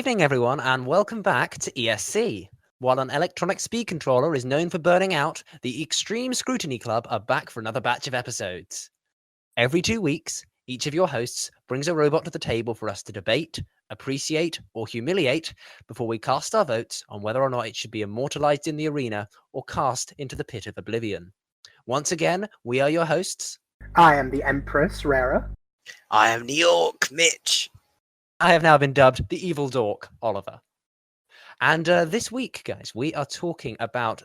evening, everyone, and welcome back to ESC. While an electronic speed controller is known for burning out, the Extreme Scrutiny Club are back for another batch of episodes. Every 2 weeks, each of your hosts brings a robot to the table for us to debate, appreciate, or humiliate before we cast our votes on whether or not it should be immortalized in the arena or cast into the Pit of Oblivion. Once again, we are your hosts. I am the Empress, Reira. I am New York, Mitch. I have now been dubbed the Evil Dork, Oliver. And this week, guys, we are talking about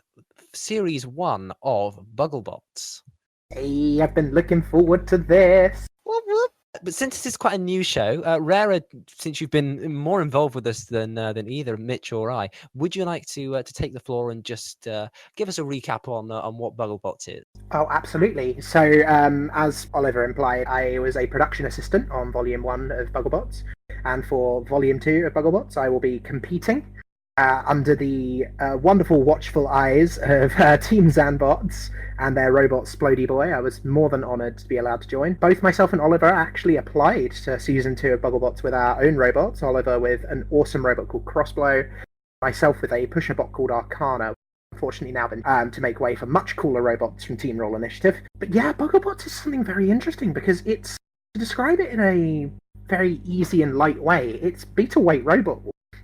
Series 1 of Bugglebots. Hey, I've been looking forward to this. Whoop, whoop. But since this is quite a new show, Reira, since you've been more involved with us than either Mitch or I, would you like to take the floor and just give us a recap on what Bugglebots is? Oh, absolutely. So, as Oliver implied, I was a production assistant on Volume 1 of Bugglebots. And for Volume 2 of Bugglebots, I will be competing under the wonderful watchful eyes of Team Zanbots and their robot Splody Boy. I was more than honoured to be allowed to join. Both myself and Oliver actually applied to Season 2 of Bugglebots with our own robots. Oliver with an awesome robot called Crossblow, myself with a pusher bot called Arcana. Unfortunately now been to make way for much cooler robots from Team Roll Initiative. But yeah, Bugglebots is something very interesting because it's, to describe it in a very easy and light way, it's beetleweight robot.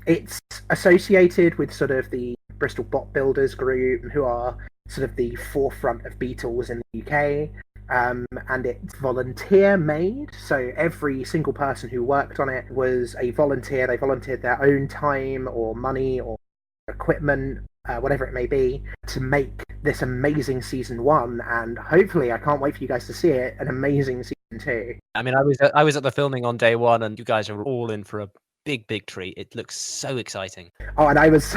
It's associated with sort of the Bristol Bot Builders group, who are sort of the forefront of Beetles in the UK, and it's volunteer made, so every single person who worked on it was a volunteer. They volunteered their own time or money or equipment, whatever it may be, to make this amazing Season 1, and hopefully, I can't wait for you guys to see it, an amazing Season 2. I mean, I was at the filming on day one, and you guys are all in for a big treat. It looks so exciting. Oh, and I was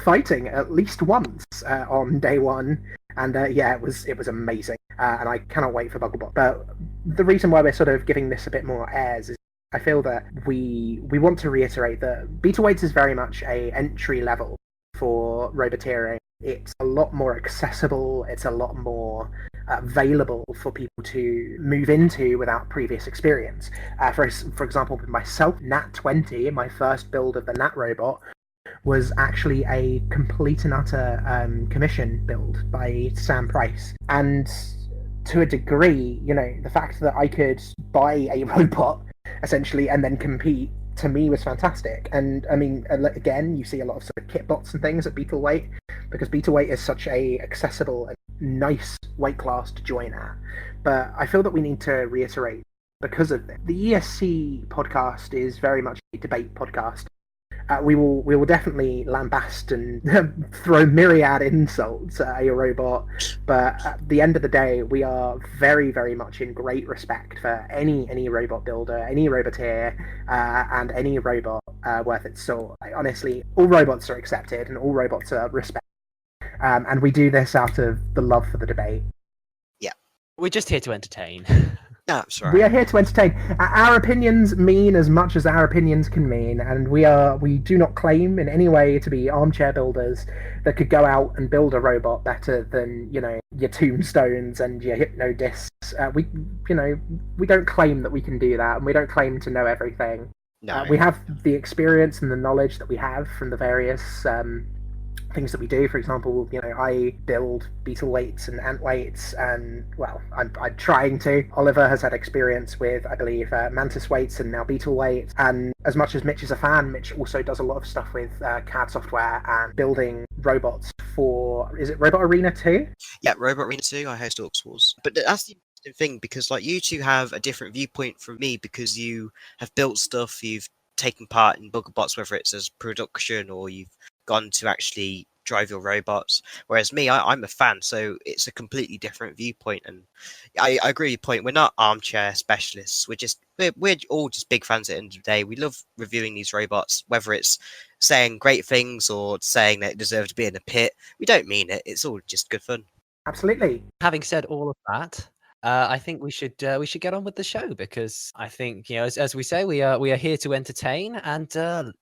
fighting at least once on day one, and yeah, it was amazing, and I cannot wait for Bugglebot. But the reason why we're sort of giving this a bit more airs is I feel that we want to reiterate that Beetleweights is very much a entry level for roboteering. It's a lot more accessible. It's a lot more available for people to move into without previous experience. For example, with myself, Nat 20, my first build of the Nat robot, was actually a complete and utter commission build by Sam Price. And to a degree, you know, the fact that I could buy a robot essentially and then compete, to me, was fantastic. And I mean, again, you see a lot of sort of kit bots and things at Beetleweight, because Beetleweight is such a accessible and nice weight class to join at. But I feel that we need to reiterate, because of this, the ESC podcast is very much a debate podcast. We will definitely lambast and throw myriad insults at a robot, but at the end of the day, we are very, very much in great respect for any robot builder, any roboteer, and any robot worth its salt. Like, honestly, all robots are accepted and all robots are respected, and we do this out of the love for the debate. Yeah, we're just here to entertain. No, sorry. We are here to entertain. Our opinions mean as much as our opinions can mean, and we do not claim in any way to be armchair builders that could go out and build a robot better than, you know, your tombstones and your hypno discs. We don't claim that we can do that, and we don't claim to know everything. No. We have the experience and the knowledge that we have from the various things that we do. For example, you know, I build beetle weights and ant weights, and well, I'm trying to. Oliver has had experience with, I believe, mantis weights and now beetle weights. And as much as Mitch is a fan, Mitch also does a lot of stuff with CAD software and building robots for, is it Robot Arena 2? Yeah, Robot Arena 2, I host Orcs Wars. But that's the interesting thing, because like you two have a different viewpoint from me, because you have built stuff, you've taken part in Buggerbots, whether it's as production or you've gone to actually drive your robots, whereas me, I'm a fan, so it's a completely different viewpoint. And I agree with your point. We're not armchair specialists. We're all just big fans at the end of the day. We love reviewing these robots, whether it's saying great things or saying that it deserves to be in a pit. We don't mean it. It's all just good fun. Absolutely. Having said all of that, I think we should get on with the show, because I think, you know, as we say, we are here to entertain, and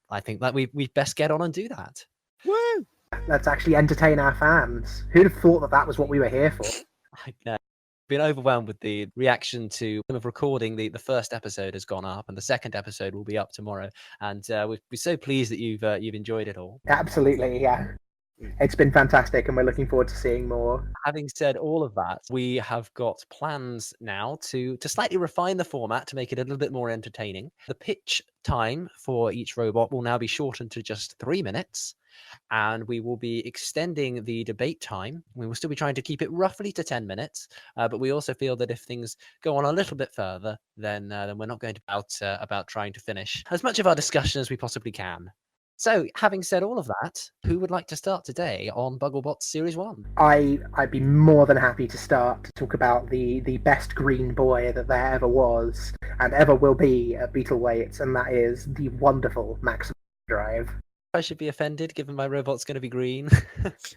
I think that we best get on and do that. Woo! Let's actually entertain our fans. Who'd have thought that was what we were here for? I know. been overwhelmed with the reaction to of recording. The first episode has gone up, and the second episode will be up tomorrow. And we're so pleased that you've enjoyed it all. Absolutely, yeah. It's been fantastic, and we're looking forward to seeing more. Having said all of that, we have got plans now to slightly refine the format to make it a little bit more entertaining. The pitch time for each robot will now be shortened to just 3 minutes, and we will be extending the debate time. We will still be trying to keep it roughly to 10 minutes, but we also feel that if things go on a little bit further, then we're not going to be about trying to finish as much of our discussion as we possibly can. So, having said all of that, who would like to start today on Bugglebots Series 1? I'd be more than happy to start to talk about the best green boy that there ever was and ever will be at beetleweight, and that is the wonderful Maximum Drive. I should be offended, given my robot's going to be green.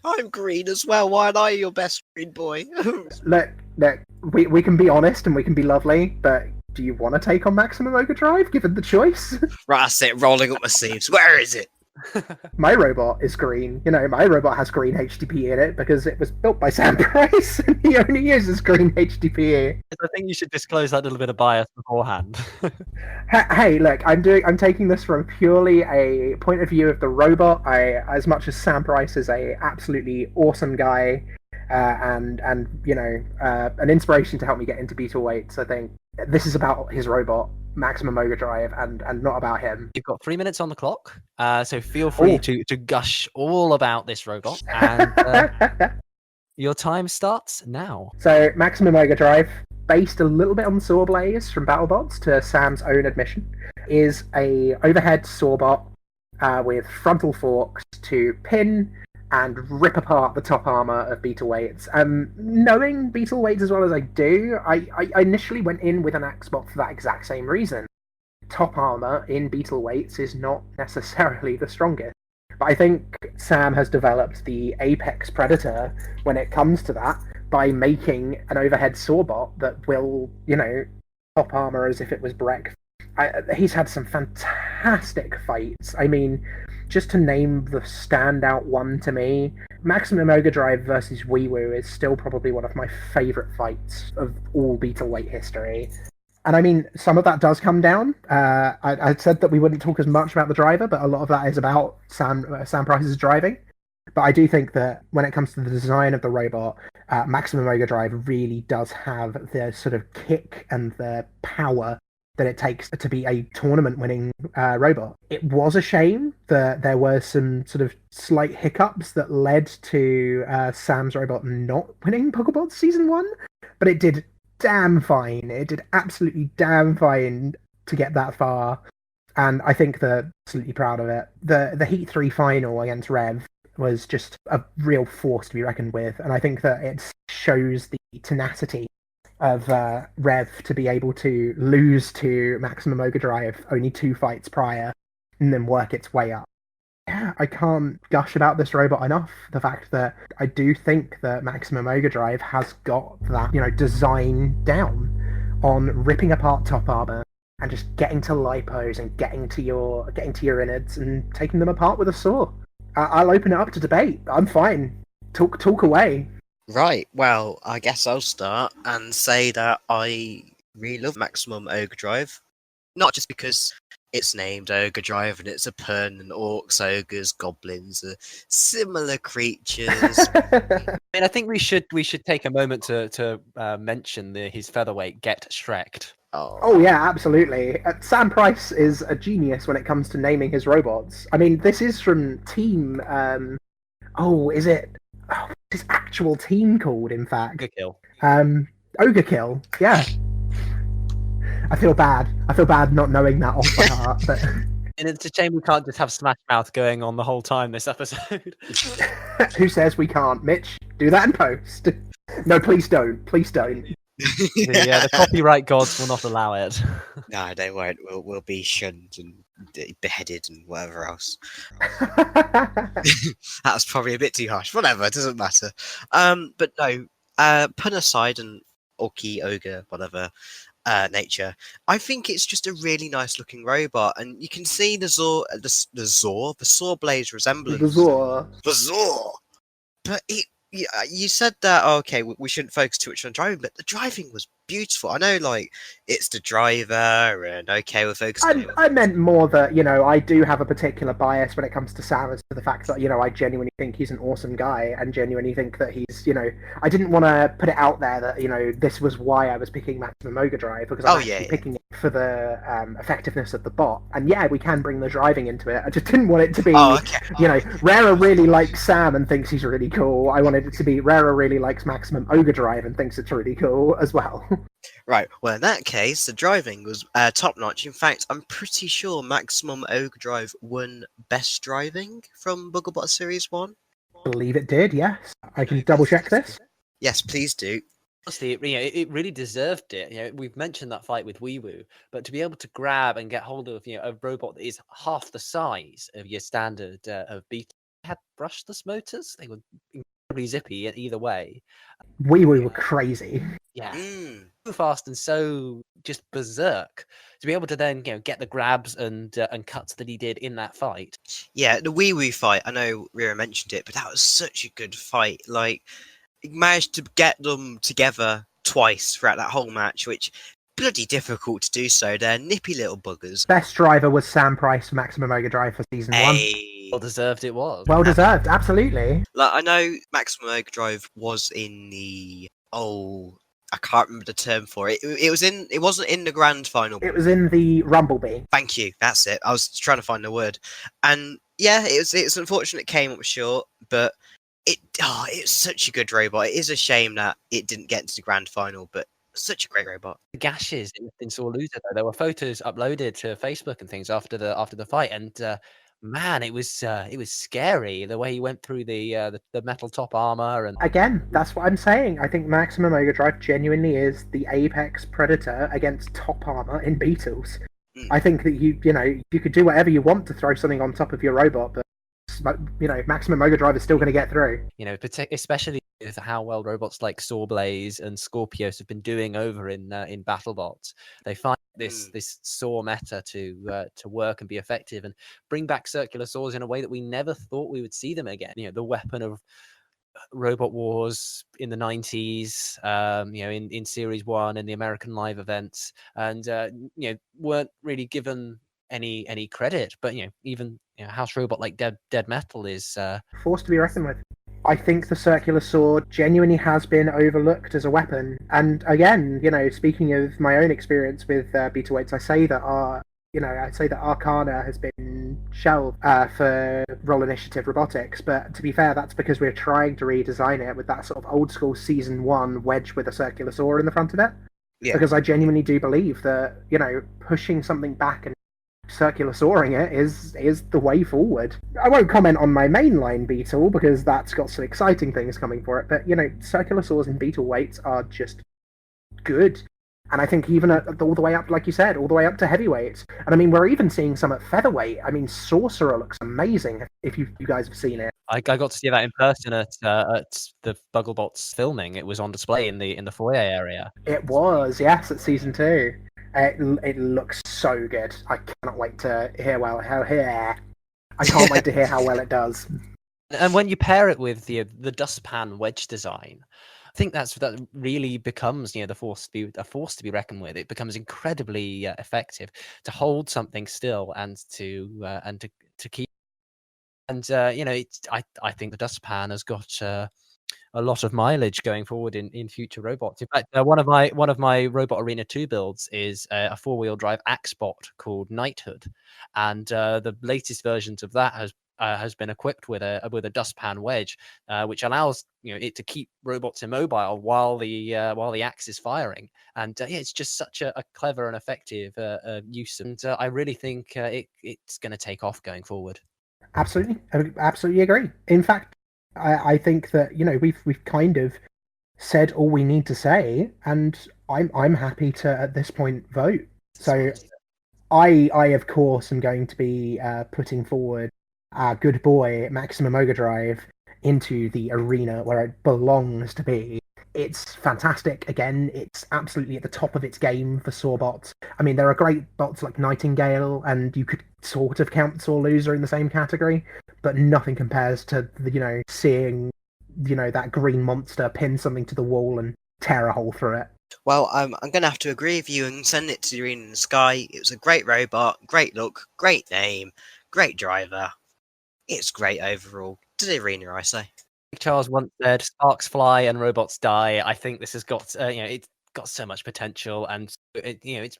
I'm green as well. Why aren't I your best green boy? Look, we can be honest and we can be lovely, but do you want to take on Maximum Ogre-Drive, given the choice? Right, that's it. Rolling up my sleeves. Where is it? My robot is green. You know, my robot has green HDPE in it because it was built by Sam Price, and he only uses green HDPE. I think you should disclose that little bit of bias beforehand. Hey, look, I'm taking this from purely a point of view of the robot. As much as Sam Price is a absolutely awesome guy, and you know, an inspiration to help me get into beetleweights, I think this is about his robot, Maximum Ogre-Drive, and not about him. You've got 3 minutes on the clock, so feel free to gush all about this robot, and your time starts now. So, Maximum Ogre-Drive, based a little bit on Sawblaze from BattleBots, to Sam's own admission, is a overhead sawbot with frontal forks to pin and rip apart the top armor of beetleweights. Knowing beetleweights as well as I do, I initially went in with an Axebot for that exact same reason. Top armor in beetleweights is not necessarily the strongest. But I think Sam has developed the apex predator when it comes to that by making an overhead sawbot that will, you know, top armor as if it was break. He's had some fantastic fights. I mean, just to name the standout one to me, Maximum Ogre-Drive versus Wee-Woo is still probably one of my favourite fights of all beetleweight history. And I mean, some of that does come down. I said that we wouldn't talk as much about the driver, but a lot of that is about Sam Price's driving. But I do think that when it comes to the design of the robot, Maximum Ogre-Drive really does have the sort of kick and the power that it takes to be a tournament-winning robot. It was a shame that there were some sort of slight hiccups that led to Sam's robot not winning Bugglebots Season 1, but it did damn fine. It did absolutely damn fine to get that far, and I think they're absolutely proud of it. The Heat 3 final against Rev was just a real force to be reckoned with, and I think that it shows the tenacity of Rev to be able to lose to Maximum Ogre-Drive only 2 fights prior and then work its way up. Yeah, I can't gush about this robot enough. The fact that I do think that Maximum Ogre-Drive has got that, you know, design down on ripping apart top armor and just getting to lipos and getting to your innards and taking them apart with a saw. I'll open it up to debate. I'm fine. Talk away. Right, well, I guess I'll start and say that I really love Maximum Ogre-Drive. Not just because it's named Ogre-Drive and it's a pun, and orcs, ogres, goblins are similar creatures. I mean, I think we should take a moment to mention his featherweight Get Shrek'd. Oh yeah, absolutely. Sam Price is a genius when it comes to naming his robots. I mean, this is from Team... is it... Oh, his actual team called, in fact. Ogre-Kill, yeah. I feel bad not knowing that off by heart, but... And it's a shame we can't just have Smash Mouth going on the whole time this episode. Who says we can't? Mitch, do that in post. No, please don't. Please don't. The copyright gods will not allow it. No, they won't. We'll be shunned and beheaded and whatever else. That's probably a bit too harsh. Whatever, it doesn't matter. But no, pun aside and orky, ogre, whatever nature, I think it's just a really nice looking robot, and you can see the saw blade resemblance. The Zor. The Zor. But You said that, okay, we shouldn't focus too much on driving, but the driving was beautiful. I know, like, it's the driver, and okay, we're focusing on it. I meant more that, I do have a particular bias when it comes to Sam as to the fact that, I genuinely think he's an awesome guy and genuinely think that he's, I didn't want to put it out there that, this was why I was picking Maximum Ogre-Drive, because I'm actually picking it for the effectiveness of the bot. And yeah, we can bring the driving into it. I just didn't want it to be, Reira really likes Sam and thinks he's really cool. I wanted it to be Reira really likes Maximum Ogre-Drive and thinks it's really cool as well. Right, well, in that case, the driving was top-notch. In fact, I'm pretty sure Maximum Ogre-Drive won Best Driving from Bugglebots Series 1. I believe it did, yes. I can double-check this. Yes, please do. Honestly, it really deserved it. We've mentioned that fight with Wee-Woo, but to be able to grab and get hold of a robot that is half the size of your standard of Beetle, had brushless motors. They were incredibly zippy either way. Wee-Woo were crazy. Yeah, so fast and so just berserk to be able to then get the grabs and cuts that he did in that fight. Yeah, the Wee-Woo fight. I know Reira mentioned it, but that was such a good fight. Like, he managed to get them together twice throughout that whole match, which bloody difficult to do so. They're nippy little buggers. Best driver was Sam Price for Maximum Ogre-Drive for season 1. Well deserved it was. Well deserved, absolutely. Like, I know Maximum Ogre-Drive was in the I can't remember the term for it. It wasn't in the grand final. It was in the Rumblebee. Thank you. That's it. I was trying to find the word. And yeah, it's unfortunate it came up short, but it's such a good robot. It is a shame that it didn't get into the grand final, but such a great robot. The gashes in sore loser though. There were photos uploaded to Facebook and things after the fight, and man, it was scary the way he went through the metal top armor. And again, that's what I'm saying. I think Maximum Ogre-Drive genuinely is the apex predator against top armor in Beetles. I think that you could do whatever you want to throw something on top of your robot, but Maximum Ogre-Drive is still going to get through. Especially with how well robots like Sawblaze and Scorpios have been doing over in BattleBots. They find this saw meta to work and be effective and bring back circular saws in a way that we never thought we would see them again. The weapon of Robot Wars in the 90s, in Series 1 and the American Live events, and weren't really given any credit, but even house robot like Dead Metal is forced to be reckoned with. I think the circular saw genuinely has been overlooked as a weapon, and again, speaking of my own experience with beetleweights, I say that Arcana has been shelved for Roll Initiative Robotics, but to be fair, that's because we're trying to redesign it with that sort of old school season 1 wedge with a circular saw in the front of it. Yeah. Because I genuinely do believe that pushing something back and circular sawing it is the way forward. I won't comment on my mainline Beetle because that's got some exciting things coming for it, but circular saws in Beetle weights are just good. And I think even all the way up, like you said, all the way up to heavyweights. And I mean, we're even seeing some at featherweight. I mean, Sorcerer looks amazing if you guys have seen it. I got to see that in person at the Bugglebots filming. It was on display in the foyer area. It was, yes, at season 2. It looks so good. I cannot wait to hear I can't wait to hear how well it does. And when you pair it with the dustpan wedge design, I think that really becomes a force to be reckoned with. It becomes incredibly effective to hold something still and to keep. And I think the dustpan has got a lot of mileage going forward in future robots. In fact, one of my Robot Arena 2 builds is a 4-wheel drive Axebot called Knighthood, and the latest versions of that has been equipped with a dustpan wedge, which allows it to keep robots immobile while the axe is firing. And it's just such a clever and effective use, and I really think it's going to take off going forward. Absolutely, I absolutely agree. In fact, I think that we've kind of said all we need to say, and I'm happy to at this point vote. So I of course am going to be putting forward our good boy Maximum Ogre-Drive into the arena where it belongs to be. It's fantastic. Again, it's absolutely at the top of its game for saw bots. I mean, there are great bots like Nightingale, and you could sort of count Saw Loser in the same category, but nothing compares to seeing that green monster pin something to the wall and tear a hole through it. Well, I'm going to have to agree with you and send it to the Arena in the Sky. It was a great robot, great look, great name, great driver. It's great overall. To the Arena, I say. Charles once said, "Sparks fly and robots die." I think this has got, it's got so much potential, and it's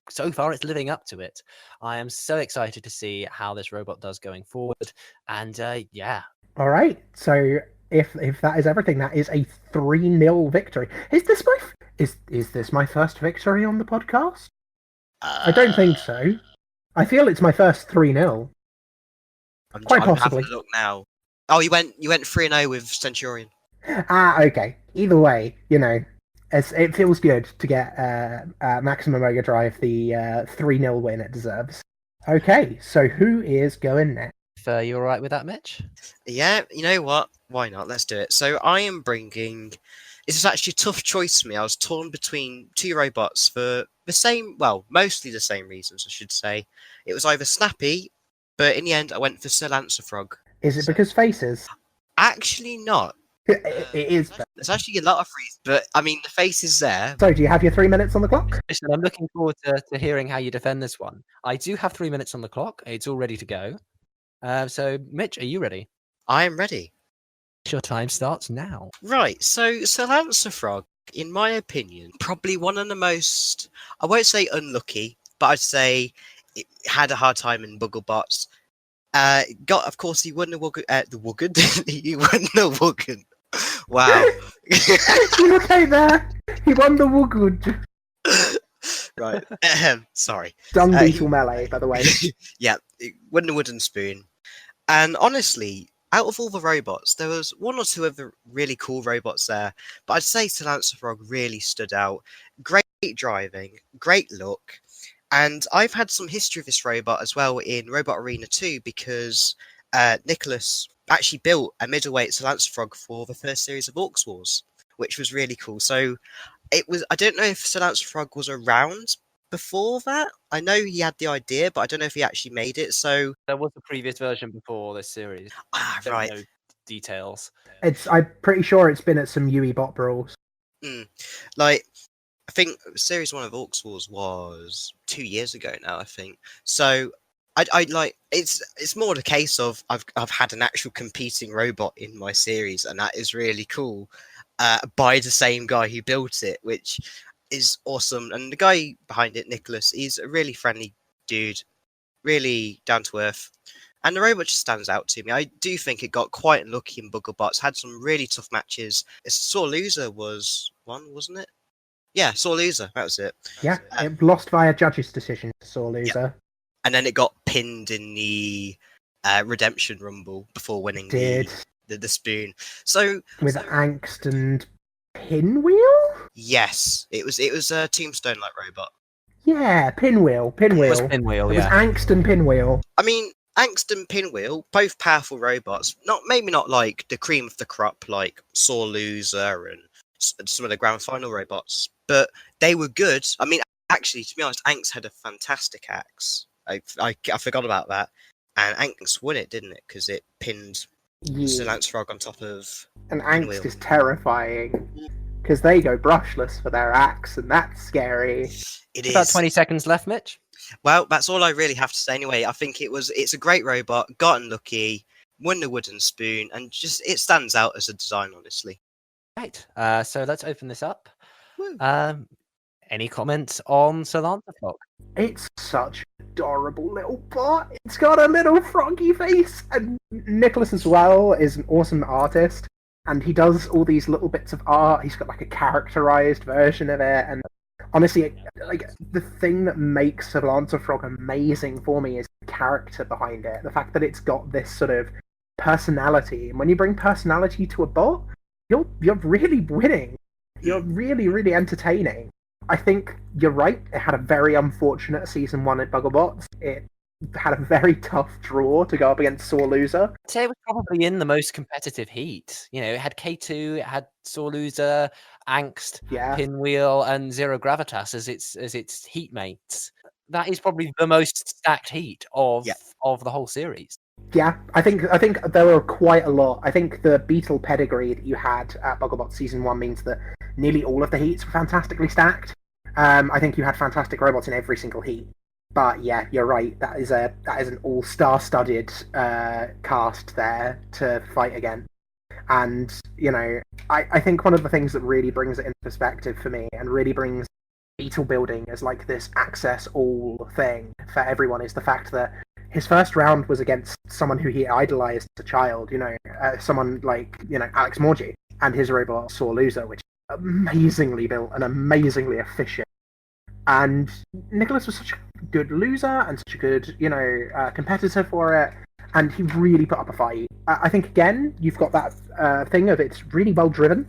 so far it's living up to it. I am so excited to see how this robot does going forward, and yeah. All right, so if that is everything, that is a 3-0 victory. Is this my first victory on the podcast? I don't think so. I feel it's my first 3-0. Quite possibly. I'm having a look now. Oh, you went 3-0 with Centurion. Okay. Either way, it feels good to get Maximum Ogre-Drive the 3-0 win it deserves. Okay, so who is going next? You all right with that, Mitch? Yeah, you know what? Why not? Let's do it. So I am bringing... This is actually a tough choice for me. I was torn between 2 robots for the same... Well, mostly the same reasons, I should say. It was either Snappy, but in the end I went for Sir Lancerfrog. Is it because faces? Actually not. It is. There's actually a lot of reasons, but I mean, the face is there. So, do you have your 3 minutes on the clock? Listen, I'm looking forward to hearing how you defend this one. I do have 3 minutes on the clock. It's all ready to go. So, Mitch, are you ready? I am ready. Your time starts now. Right, so Sir Lancerfrog, in my opinion, probably one of the most, I won't say unlucky, but I'd say it had a hard time in Bugglebots. Of course, he won the Wuggen. He won the Wuggen. Wow. You okay there? He won the Wuggen. Right. Sorry. Dung beetle melee, by the way. Yeah, he won the wooden spoon. And honestly, out of all the robots, there was 1 or 2 other really cool robots there, but I'd say Sir Lancerfrog really stood out. Great driving, great look. And I've had some history of this robot as well in Robot Arena 2 because Nicholas actually built a middleweight Sir Lancerfrog for the first series of Orcs Wars, which was really cool. So I don't know if Sir Lancerfrog was around before that. I know he had the idea, but I don't know if he actually made it. So there was a previous version before this series. Right. Don't know details. I'm pretty sure it's been at some UE bot brawls. I think Series 1 of Orcs Wars was 2 years ago now, I think. So I like it's more the case of I've had an actual competing robot in my series, and that is really cool. By the same guy who built it, which is awesome. And the guy behind it, Nicholas, he's a really friendly dude, really down to earth. And the robot just stands out to me. I do think it got quite unlucky in Bugglebots, had some really tough matches. Sore Loser was one, wasn't it? Yeah, Sore Loser, that was it. Yeah, it lost via judge's decision, Sore Loser. Yeah. And then it got pinned in the Redemption Rumble before winning the spoon. So with Angst and Pinwheel? Yes, it was a Tombstone-like robot. Yeah, Pinwheel. It was Pinwheel, It was Angst and Pinwheel. I mean, Angst and Pinwheel, both powerful robots. Maybe not like the cream of the crop, like Sore Loser and some of the grand final robots, but they were good. I mean, actually, to be honest, Angst had a fantastic axe. I forgot about that, and Angst won it, didn't it? Because it pinned Sir Lancerfrog on top of. And Angst is terrifying because they go brushless for their axe, and that's scary. It is. About 20 seconds left, Mitch. Well, that's all I really have to say anyway. I think it's a great robot, got unlucky, won the wooden spoon, and just it stands out as a design, honestly. Right. So let's open this up. Any comments on Sir Lancerfrog? It's such an adorable little bot. It's got a little froggy face, and Nicholas as well is an awesome artist, and he does all these little bits of art. He's got like a characterized version of it, and honestly, like the thing that makes Sir Lancerfrog amazing for me is the character behind it. The fact that it's got this sort of personality, and when you bring personality to a bot, you're really winning. You're really, really entertaining. I think you're right. It had a very unfortunate season 1 at Bugglebots. It had a very tough draw to go up against Sore Loser. I'd say it was probably in the most competitive heat. It had K2, it had Sore Loser, Angst, Pinwheel, and Zero Gravitas as its heat mates. That is probably the most stacked heat of the whole series. Yeah, I think there were quite a lot. I think the beetle pedigree that you had at Bugglebots Season 1 means that nearly all of the heats were fantastically stacked. I think you had fantastic robots in every single heat. But yeah, you're right. That is an all-star studded cast there to fight again. And, you know, I think one of the things that really brings it into perspective for me and really brings beetle building as like this access all thing for everyone is the fact that his first round was against someone who he idolized as a child, someone like, Alex Morgie and his robot Sore Loser, which is amazingly built and amazingly efficient. And Nicholas was such a good loser and such a good, competitor for it. And he really put up a fight. I think, again, you've got that thing of it's really well driven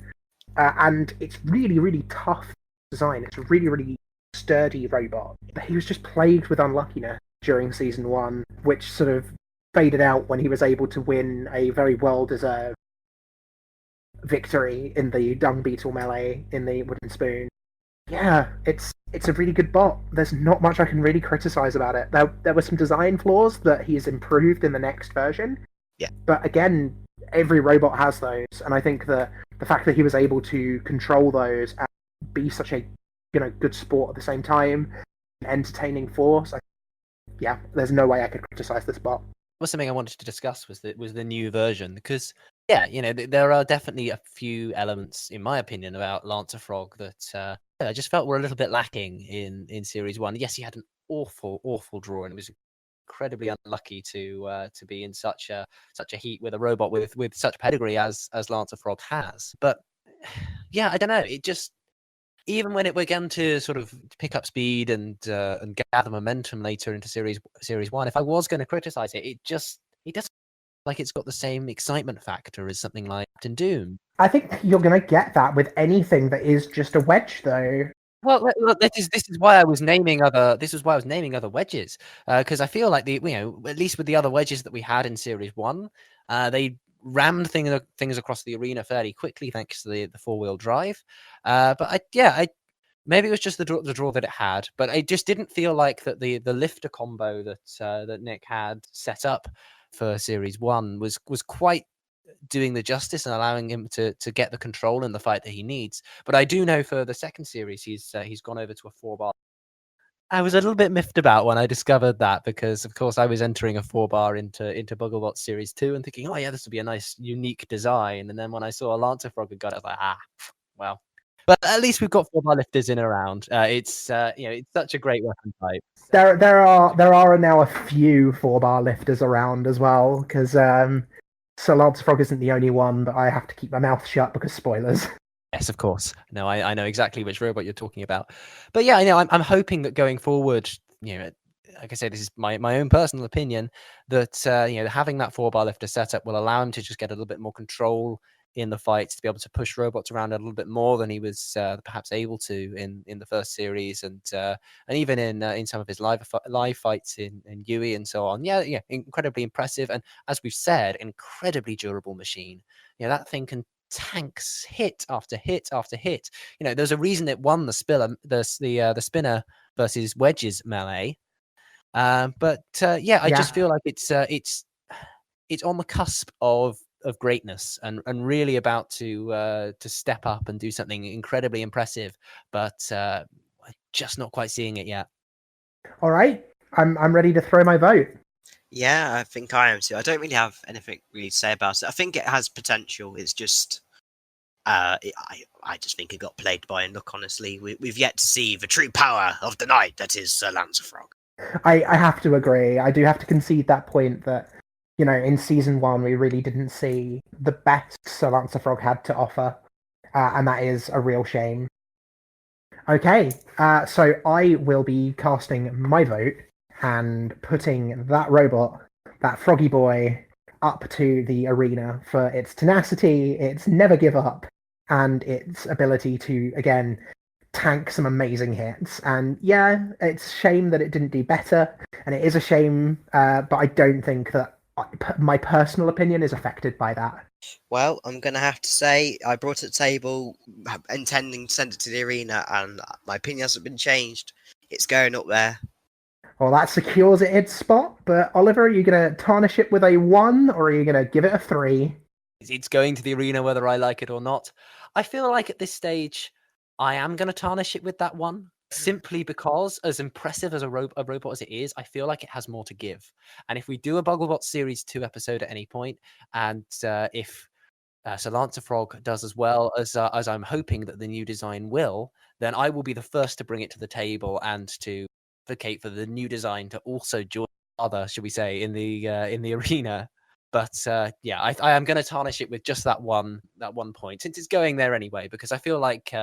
and it's really, really tough design. It's a really, really sturdy robot. But he was just plagued with unluckiness during Season 1, which sort of faded out when he was able to win a very well-deserved victory in the Dung Beetle melee in the Wooden Spoon. Yeah, it's a really good bot. There's not much I can really criticize about it. There were some design flaws that he's improved in the next version. Yeah. But again, every robot has those, and I think that the fact that he was able to control those and be such a good sport at the same time, an entertaining force, there's no way I could criticize this bot. Well, something I wanted to discuss was the new version because there are definitely a few elements, in my opinion, about Lancer Frog that I just felt were a little bit lacking in Series 1. Yes, he had an awful draw, and it was incredibly unlucky to be in such a heat with a robot with such pedigree as Lancer Frog has. But yeah, I don't know. It just, even when it began to sort of pick up speed and gather momentum later into Series 1, if I was going to criticize it, it doesn't like it's got the same excitement factor as something like Captain Doom. I think you're going to get that with anything that is just a wedge, though. Well, this is why I was naming other. This is why I was naming other wedges, because I feel like at least with the other wedges that we had in Series 1, they rammed things across the arena fairly quickly thanks to the 4-wheel drive. But maybe it was just the draw that it had, but I just didn't feel like that the lifter combo that Nick had set up for Series 1 was quite doing the justice and allowing him to get the control in the fight that he needs. But I do know for the second series, he's gone over to a 4-bar. I was a little bit miffed about when I discovered that because, of course, I was entering a 4-bar into Bugglebots Series 2 and thinking, oh yeah, this would be a nice, unique design. And then when I saw a Lancer Frog had got it, I was like, well. But at least we've got 4-bar lifters in around. It's it's such a great weapon type. So. There are now a few 4-bar lifters around as well because Sir Lancer Frog isn't the only one, but I have to keep my mouth shut because spoilers. Yes, of course. No, I know exactly which robot you're talking about. But yeah, I know I'm hoping that going forward, like I say, this is my own personal opinion, that having that 4-bar lifter setup will allow him to just get a little bit more control in the fights, to be able to push robots around a little bit more than he was perhaps able to in the first series, and even in some of his live fights in Yui and so on. Yeah, incredibly impressive, and as we've said, incredibly durable machine. That thing can tanks hit after hit after hit. There's a reason it won the spinner versus wedges melee. I just feel like it's on the cusp of greatness and really about to step up and do something incredibly impressive, but just not quite seeing it yet. All right, I'm ready to throw my vote. Yeah, I think I am too. I don't really have anything really to say about it. I think it has potential. It's just, I just think it got plagued by luck. Honestly, we've yet to see the true power of the night that is Sir Lancer Frog. I have to agree. I do have to concede that point that in Season 1 we really didn't see the best Sir Lancer Frog had to offer, and that is a real shame. Okay, so I will be casting my vote and putting that robot, that froggy boy, up to the arena for its tenacity, its never give up, and its ability to, again, tank some amazing hits. And yeah, it's a shame that it didn't do better, and it is a shame, but I don't think that my personal opinion is affected by that. Well, I'm going to have to say I brought it to the table intending to send it to the arena, and my opinion hasn't been changed. It's going up there. Well, that secures it its spot. But Oliver, are you going to tarnish it with a 1 or are you going to give it a 3? It's going to the arena whether I like it or not. I feel like at this stage, I am going to tarnish it with that 1. Simply because, as impressive as a robot as it is, I feel like it has more to give. And if we do a Bugglebots Series 2 episode at any point, and if Sir Frog does as well as I'm hoping that the new design will, then I will be the first to bring it to the table and to advocate for the new design to also join other, should we say, in the arena. But yeah, I am going to tarnish it with just that one point, since it's going there anyway, because I feel like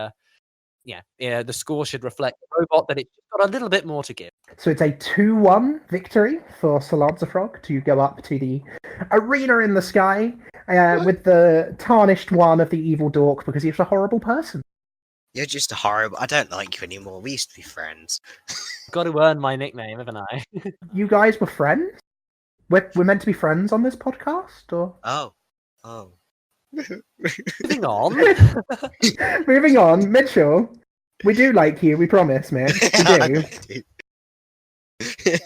the score should reflect the robot that it's got a little bit more to give. So it's a 2-1 victory for Sir Frog to go up to the arena in the sky with the tarnished 1 of the evil dork because he was a horrible person. You're just a horrible. I don't like you anymore. We used to be friends. Got to earn my nickname, haven't I? You guys were friends? We're meant to be friends on this podcast, or? Oh. Moving on. Moving on, Mitchell. We do like you, we promise, man. We do.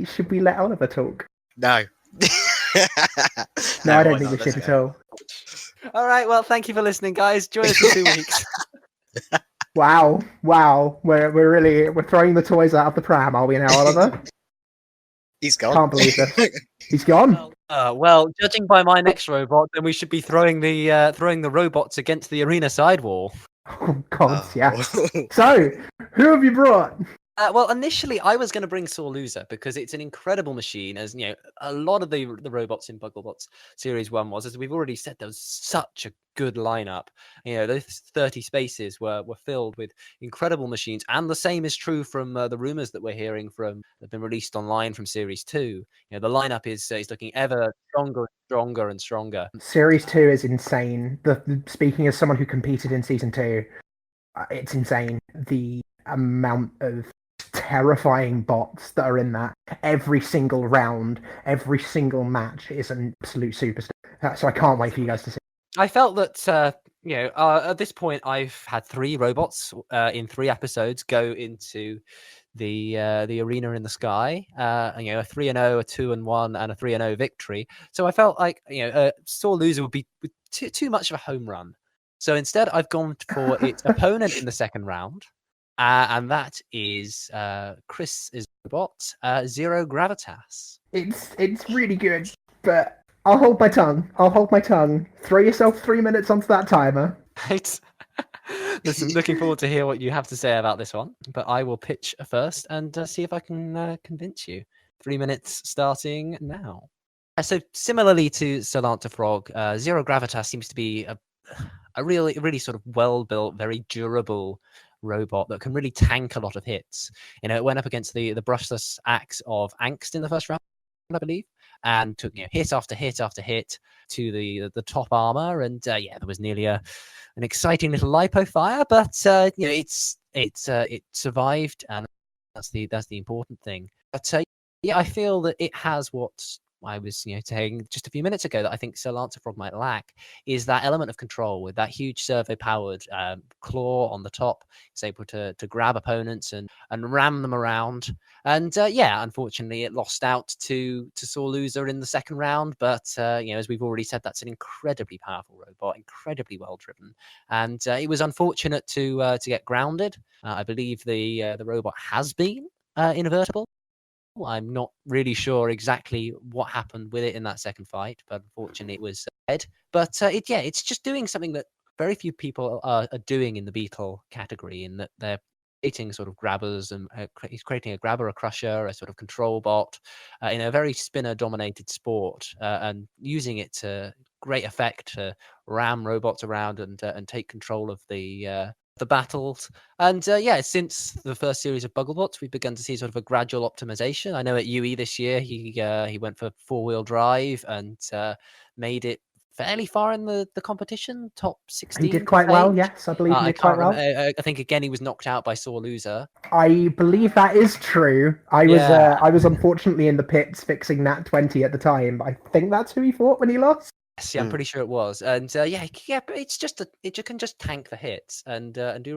Should we let Oliver talk? No. No, I don't think we should at all. All right, well, thank you for listening, guys. Join us in 2 weeks. Wow. We're throwing the toys out of the pram, are we now, Oliver? He's gone. Can't believe this. He's gone. Well, judging by my next robot, then we should be throwing the robots against the arena sidewall. Oh God, yeah. So, who have you brought? Well, initially I was going to bring Sore Loser because it's an incredible machine, as you know, a lot of the robots in Bugglebots Series 1 was, as we've already said, there was such a good lineup. You know, those 30 spaces were filled with incredible machines, and the same is true from the rumors that we're hearing from that have been released online from Series 2. You know, the lineup is looking ever stronger and stronger. Series 2 is insane. Speaking as someone who competed in Season 2, it's insane. The amount of terrifying bots that are in that. Every single round, every single match is an absolute superstar. So I can't wait for you guys to see. I felt that at this point I've had 3 robots in 3 episodes go into the arena in the sky. A 3-0, a 2-1, and a 3-0 victory. So I felt like Sore Loser would be too much of a home run. So instead, I've gone for its opponent in the second round. And that is Chris's robot, Zero Gravitas. It's really good, but I'll hold my tongue. Throw yourself 3 minutes onto that timer. Right. Listen, looking forward to hear what you have to say about this one. But I will pitch first and see if I can convince you. 3 minutes starting now. So similarly to Solanta Frog, Zero Gravitas seems to be a really sort of well-built, very durable robot that can really tank a lot of hits. You know, it went up against the brushless axe of Angst in the first round, I believe, and took hit after hit after hit to the top armor, and there was nearly an exciting little lipo fire, but it survived, and that's the important thing. But I feel that it has what I was saying just a few minutes ago that I think Sir Frog might lack, is that element of control with that huge servo-powered claw on the top. It's able to grab opponents and ram them around. And unfortunately, it lost out to Sore Loser in the second round. But as we've already said, that's an incredibly powerful robot, incredibly well driven, and it was unfortunate to get grounded. I believe the robot has been invertible. I'm not really sure exactly what happened with it in that second fight, but unfortunately it was dead. But it's just doing something that very few people are doing in the beetle category, in that they're creating sort of grabbers, and he's creating a grabber, a crusher, a sort of control bot in a very spinner-dominated sport, and using it to great effect to ram robots around and take control of the battles. And since the first series of Bugglebots, we've begun to see sort of a gradual optimization. I know at UE this year he went for 4-wheel drive and made it fairly far in the competition, top 16. He did quite well, yes, I believe he did quite well. I think again he was knocked out by Sore Loser. I believe that is true. I was unfortunately in the pits fixing Nat 20 at the time, but I think that's who he fought when he lost. Yes, yeah, I'm pretty sure it was, and but it's just it can just tank the hits and do.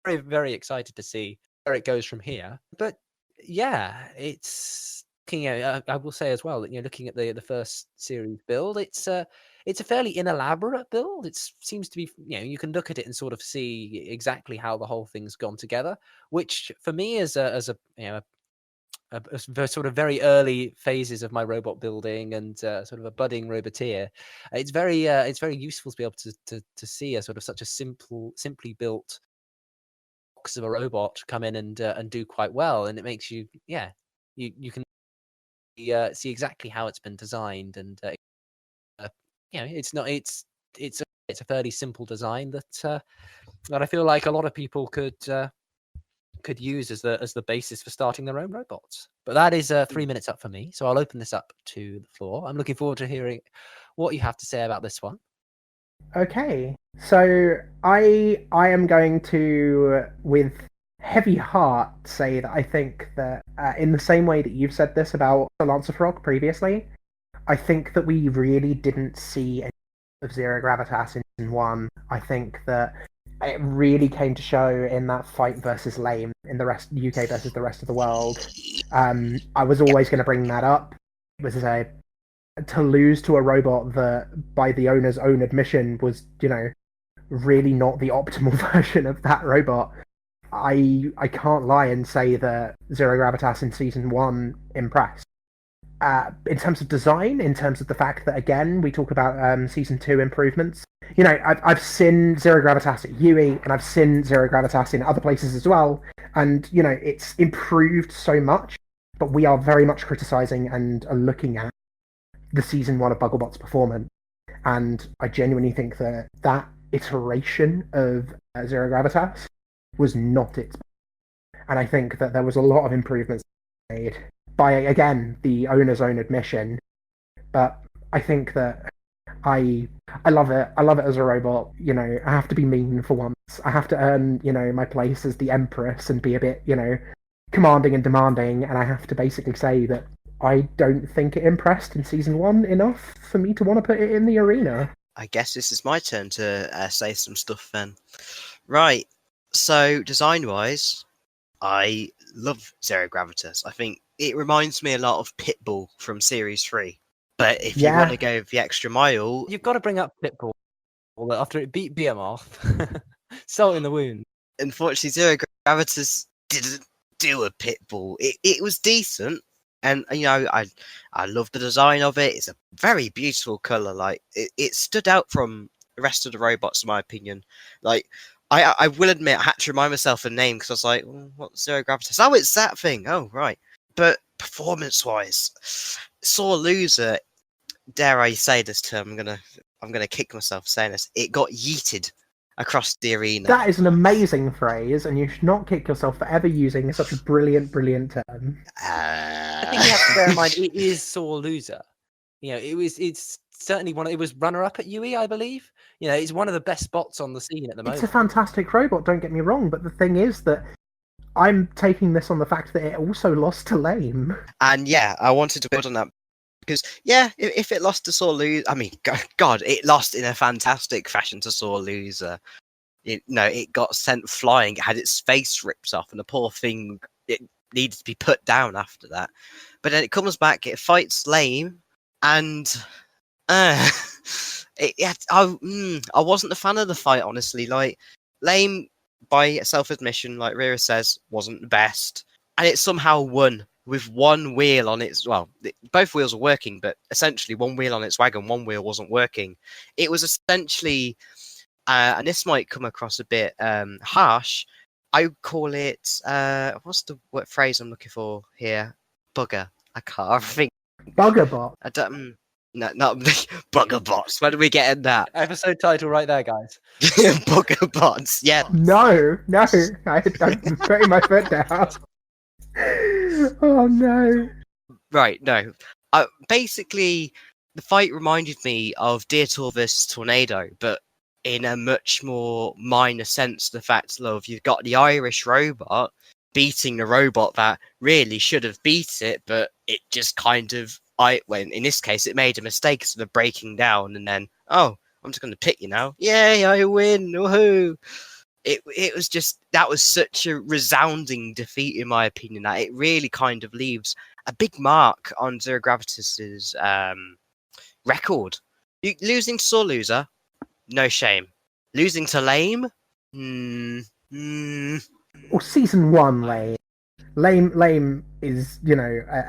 Very, very excited to see where it goes from here. But yeah, it's I will say as well that looking at the first series build, it's a fairly inelaborate build. It seems to be you can look at it and sort of see exactly how the whole thing's gone together, which for me as a sort of very early phases of my robot building and sort of a budding roboteer, it's very useful to be able to see a sort of such a simply built box of a robot come in and do quite well, and it makes you you can see exactly how it's been designed, and it's a fairly simple design that I feel like a lot of people could use as the basis for starting their own robots. But that is 3 minutes up for me, so I'll open this up to the floor. I'm looking forward to hearing what you have to say about this one. Okay, so I am going to, with heavy heart, say that I think that in the same way that you've said this about the Lancer Frog previously, I think that we really didn't see any of Zero Gravitas in season 1. I think that it really came to show in that fight versus Lame in the rest UK versus the rest of the world. I was always going to bring that up. It was to lose to a robot that, by the owner's own admission, was really not the optimal version of that robot. I can't lie and say that Zero Gravitas in season 1 impressed. In terms of design, in terms of the fact that, again, we talk about season 2 improvements. I've seen Zero Gravitas at UE, and I've seen Zero Gravitas in other places as well, and it's improved so much. But we are very much criticizing and are looking at the season 1 of Bugglebots' performance, and I genuinely think that iteration of Zero Gravitas was not its. And I think that there was a lot of improvements made by, again, the owner's own admission. But I think that I love it. I love it as a robot. I have to be mean for once. I have to earn, my place as the Empress and be a bit, commanding and demanding. And I have to basically say that I don't think it impressed in season 1 enough for me to want to put it in the arena. I guess this is my turn to say some stuff then. Right. So design-wise, I love Zero Gravitas. I think it reminds me a lot of Pitbull from Series 3. But if you want to go the extra mile... You've got to bring up Pitbull after it beat Behemoth. Salt in the wound. Unfortunately, Zero Gravitas didn't do a Pitbull. It was decent. And, I love the design of it. It's a very beautiful colour. Like, it stood out from the rest of the robots, in my opinion. Like, I will admit, I had to remind myself a name, because I was like, what's Zero Gravitas? Oh, it's that thing. Oh, right. But performance-wise, sore loser, dare I say this term, I'm gonna kick myself saying this, it got yeeted across the arena. That is an amazing phrase, and you should not kick yourself for ever using such a brilliant term. I think you have to bear in mind, it is sore loser. It's certainly it was runner-up at UE, I believe. It's one of the best spots on the scene at the moment. It's a fantastic robot, don't get me wrong, but the thing is that I'm taking this on the fact that it also lost to Lame. And yeah, I wanted to build on that. Because, yeah, if it lost to Sore Loser... I mean, God, it lost in a fantastic fashion to Sore Loser. It got sent flying. It had its face ripped off, and the poor thing, it needed to be put down after that. But then it comes back, it fights Lame, and... I wasn't a fan of the fight, honestly. Like, Lame, by self-admission, like Reira says, wasn't the best. And it somehow won. With one wheel on its... Well, both wheels are working, but essentially one wheel on its wagon, one wheel wasn't working. It was essentially... and this might come across a bit harsh. I would call it... what's the phrase I'm looking for here? Bugger. I can't think. Buggerbot. I don't... No, not Buggerbots. Where do we get in that? Episode title right there, guys. Buggerbots, yeah. No. I'm putting my foot down. Oh no. Right, no. Basically, the fight reminded me of Deator versus Tornado, but in a much more minor sense. The fact, love, you've got the Irish robot beating the robot that really should have beat it, but it just kind of... in this case, it made a mistake instead of breaking down, and then, I'm just going to pit you now. Yay, I win! Woohoo! it was just, that was such a resounding defeat in my opinion, that it really kind of leaves a big mark on Zero Gravitas's record. Losing to Sore Loser, no shame. Losing to Lame, Well, season 1, Lame is,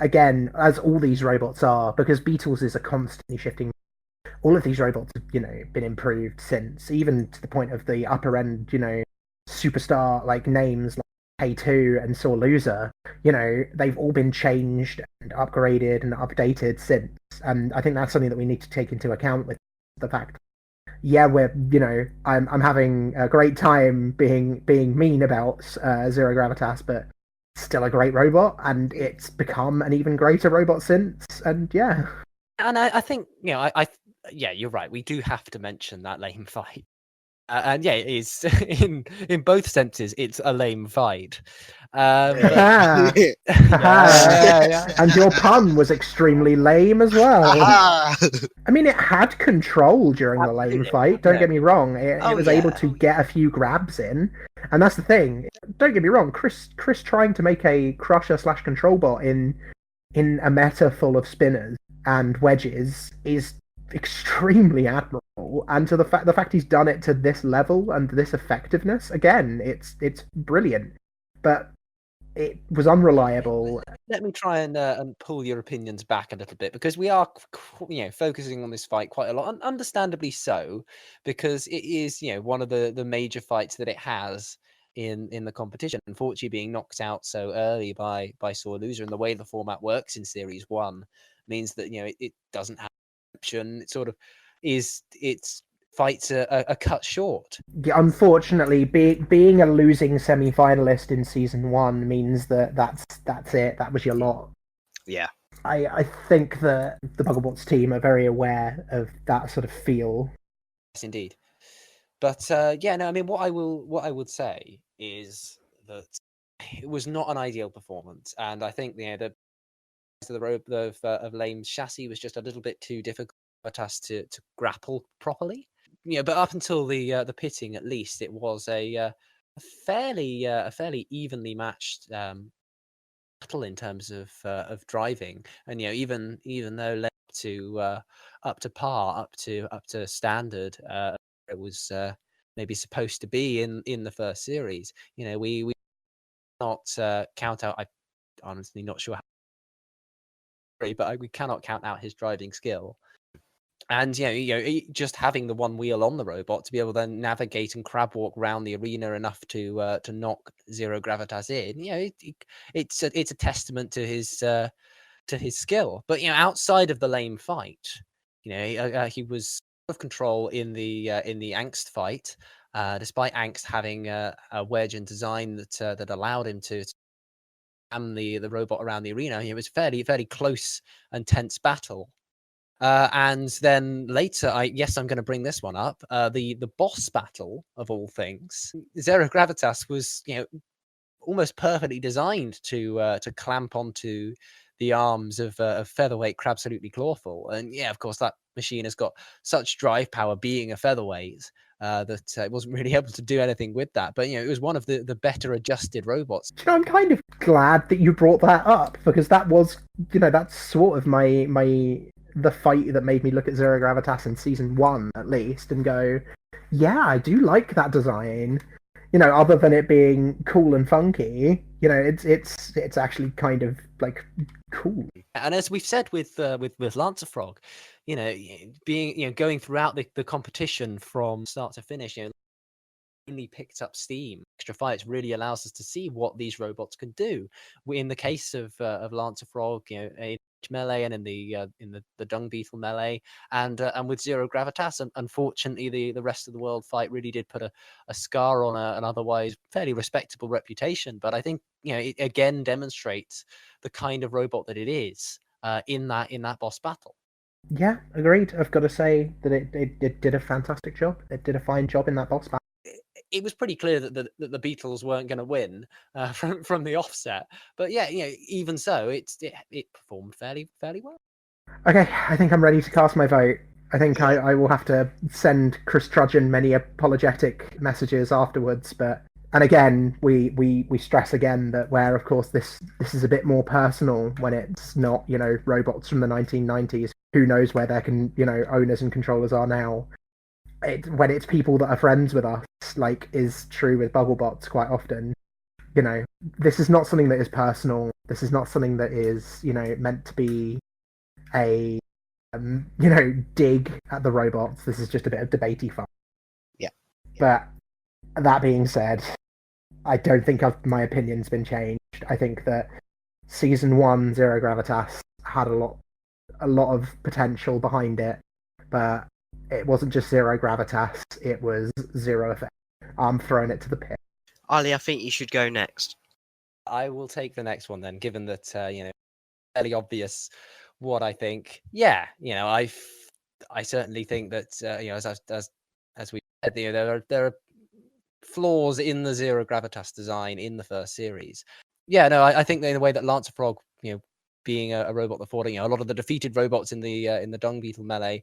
again, as all these robots are, because Beetles is a constantly shifting. All of these robots have, been improved since, even to the point of the upper end, superstar like names like K2 and Sore Loser. They've all been changed and upgraded and updated since, and I think that's something that we need to take into account with the fact. Yeah, I'm having a great time being mean about Zero Gravitas, but still a great robot, and it's become an even greater robot since. And yeah, and I think I you're right. We do have to mention that lame fight, and yeah, it is in both senses. It's a lame fight. Yeah. And your pun was extremely lame as well. I mean, it had control during the lame fight. Don't get me wrong. It was able to get a few grabs in, and that's the thing. Don't get me wrong. Chris trying to make a crusher / control bot in a meta full of spinners and wedges is extremely admirable, and to the fact he's done it to this level and this effectiveness, again, it's brilliant. But it was unreliable. Let me try and pull your opinions back a little bit, because we are, focusing on this fight quite a lot, and understandably so, because it is, one of the major fights that it has in the competition. Unfortunately, being knocked out so early by Sore Loser, and the way the format works in Series 1 means that it doesn't have option. It sort of is, its fights are cut short. Yeah, unfortunately, being a losing semi-finalist in season 1 means that's it. That was your lot. Yeah. I think that the Bugglebots team are very aware of that sort of feel. Yes, indeed. But I mean, what I would say is that it was not an ideal performance, and I think the rope of Lame's chassis was just a little bit too difficult for us to grapple properly. But up until the pitting, at least, it was a fairly evenly matched battle in terms of driving, and even though led up to par, up to standard, it was maybe supposed to be in the first series. We not count out. I'm honestly not sure how, but we cannot count out his driving skill. And just having the one wheel on the robot to be able to then navigate and crab walk around the arena enough to knock Zero Gravitas in, it's a testament to his skill. But outside of the lame fight, he was out of control in the Angst fight, despite Angst having a wedge and design that allowed him to ram the robot around the arena. It was fairly close and tense battle. And then later, I'm going to bring this one up. The boss battle of all things, Zero Gravitas was almost perfectly designed to clamp onto the arms of featherweight Crabsolutely Clawful, and of course that machine has got such drive power, being a featherweight, that it wasn't really able to do anything with that. But it was one of the better adjusted robots. I'm kind of glad that you brought that up, because that was that's sort of the fight that made me look at Zero Gravitas in season 1 at least and go, yeah, I do like that design. Other than it being cool and funky, it's actually kind of like cool. And as we've said with Lancer Frog, being going throughout the competition from start to finish, only picked up steam. Extra fights really allows us to see what these robots can do. In the case of Lancer Frog, a melee, and in the Dung Beetle melee, and with Zero Gravitas, and unfortunately the rest of the world fight really did put a scar on an otherwise fairly respectable reputation. But I think it again demonstrates the kind of robot that it is in that boss battle. Yeah, agreed. I've got to say that it did a fantastic job. It did a fine job in that boss battle. It was pretty clear that the Beatles weren't going to win from the offset, but even so, it performed fairly well. Okay, I think I'm ready to cast my vote. I think Yeah. I will have to send Chris Trudgeon many apologetic messages afterwards, but and again we stress again that where of course this is a bit more personal when it's not, you know, robots from the 1990s. Who knows where their owners and controllers are now. When it's people that are friends with us, like is true with Bugglebots quite often. You know, this is not something that is personal. This is not something that is, you know, meant to be a dig at the robots. This is just a bit of debatey fun. Yeah. But that being said, I don't think my opinion's been changed. I think that season 1 Zero Gravitas had a lot of potential behind it, but it wasn't just Zero Gravitas, it was Zero Effect. I'm throwing it to the pit. Ali, I think you should go next. I will take the next one then, given that fairly obvious what I think. Yeah, I certainly think that as we said, there are flaws in the Zero Gravitas design in the first series. Yeah, no, I think the way that Lancer Frog, being a robot that fought, a lot of the defeated robots in the Dung Beetle melee,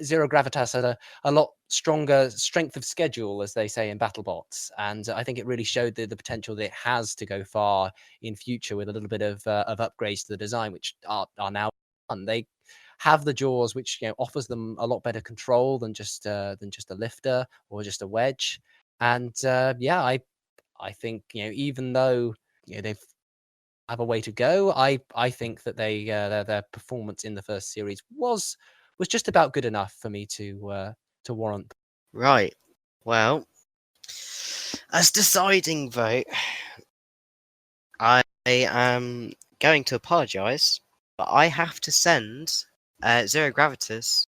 Zero Gravitas had a lot stronger strength of schedule, as they say in BattleBots, and I think it really showed the potential that it has to go far in future with a little bit of upgrades to the design, which are now done. They have the jaws, which offers them a lot better control than just a lifter or just a wedge. And I think even though they've have a way to go, I think that they their performance in the first series was just about good enough for me to warrant. Right. Well, as deciding vote, I am going to apologise, but I have to send Zero Gravitas,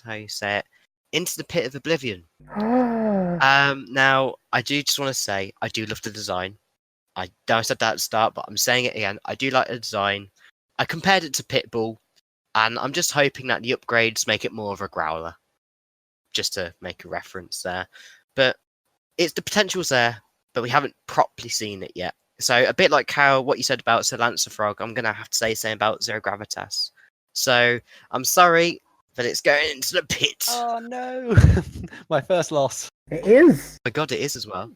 how you say it, into the Pit of Oblivion. Now, I do just want to say, I do love the design. I know I said that at the start, but I'm saying it again. I do like the design. I compared it to Pitbull, and I'm just hoping that the upgrades make it more of a growler. Just to make a reference there. But the potential's there, but we haven't properly seen it yet. So a bit like what you said about Sir Lancer Frog, I'm going to have to say the same about Zero Gravitas. So I'm sorry, but it's going into the pit. Oh no, my first loss. It is. Oh my god, it is as well.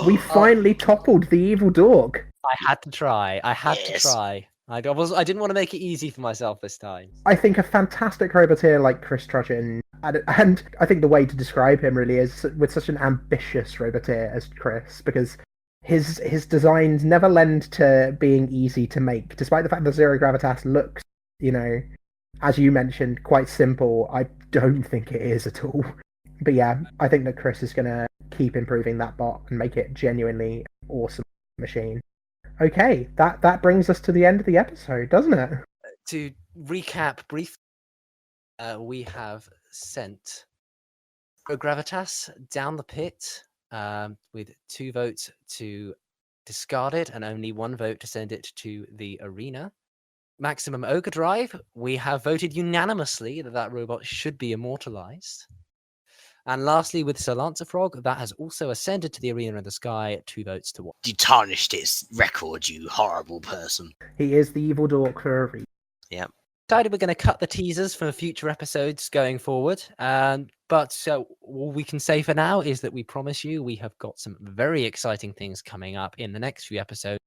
We finally toppled the evil dog. I had to try. Yes. I didn't want to make it easy for myself this time. I think a fantastic roboteer like Chris Trudgeon, and I think the way to describe him really is with such an ambitious roboteer as Chris, because his designs never lend to being easy to make, despite the fact that Zero Gravitas looks, as you mentioned, quite simple. I don't think it is at all. But yeah, I think that Chris is going to keep improving that bot and make it genuinely awesome machine. Okay, that brings us to the end of the episode, doesn't it? To recap briefly, we have sent Gravitas down the pit with 2 votes to discard it and only 1 vote to send it to the arena. Maximum Ogre-Drive, we have voted unanimously that robot should be immortalized. And lastly, with Sir Lancer Frog, that has also ascended to the arena in the sky, 2 votes to 1. You tarnished its record, you horrible person. He is the evil dork for a reason. Yeah. Decided we're going to cut the teasers for future episodes going forward. But all we can say for now is that we promise you we have got some very exciting things coming up in the next few episodes,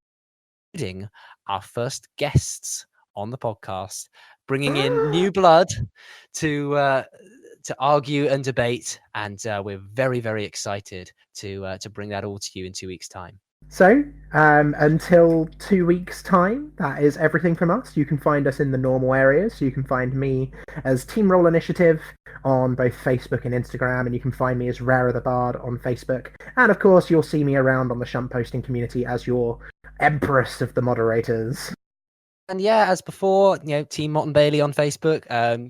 including our first guests on the podcast, bringing in new blood to argue and debate, and we're very, very excited to bring that all to you in 2 weeks' time. So, until 2 weeks' time, that is everything from us. You can find us in the normal areas. You can find me as Team Roll Initiative on both Facebook and Instagram, and you can find me as Reira the Bard on Facebook. And of course, you'll see me around on the Shuntposting community as your Empress of the moderators. And yeah, as before, Team Motte and Bailey on Facebook.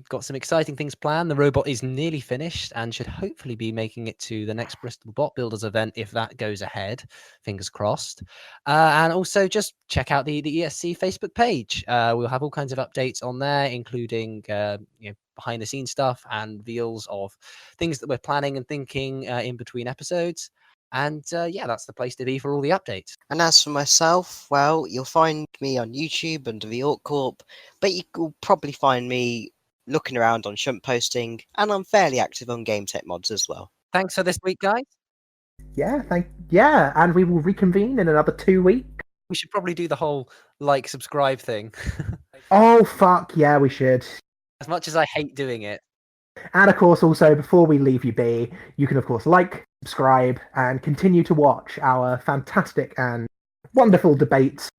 Got some exciting things planned. The robot is nearly finished and should hopefully be making it to the next Bristol Bot Builders event if that goes ahead. Fingers crossed. And also just check out the ESC Facebook page. We'll have all kinds of updates on there, including behind the scenes stuff and reveals of things that we're planning and thinking in between episodes. And that's the place to be for all the updates. And as for myself, well, you'll find me on YouTube under the Orc Corp, but you'll probably find me looking around on Shuntposting, and I'm fairly active on Game Tech Mods as well. Thanks for this week, guys. Yeah, and we will reconvene in another 2 weeks. We should probably do the whole like, subscribe thing. Oh fuck yeah, we should. As much as I hate doing it. And of course, also before we leave you be, you can of course like, subscribe, and continue to watch our fantastic and wonderful debates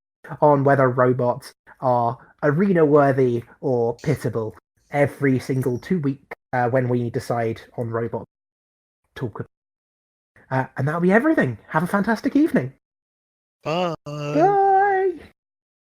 on whether robots are arena-worthy or pittable every single 2 weeks when we decide on robot talk. And that'll be everything. Have a fantastic evening. Bye. Bye.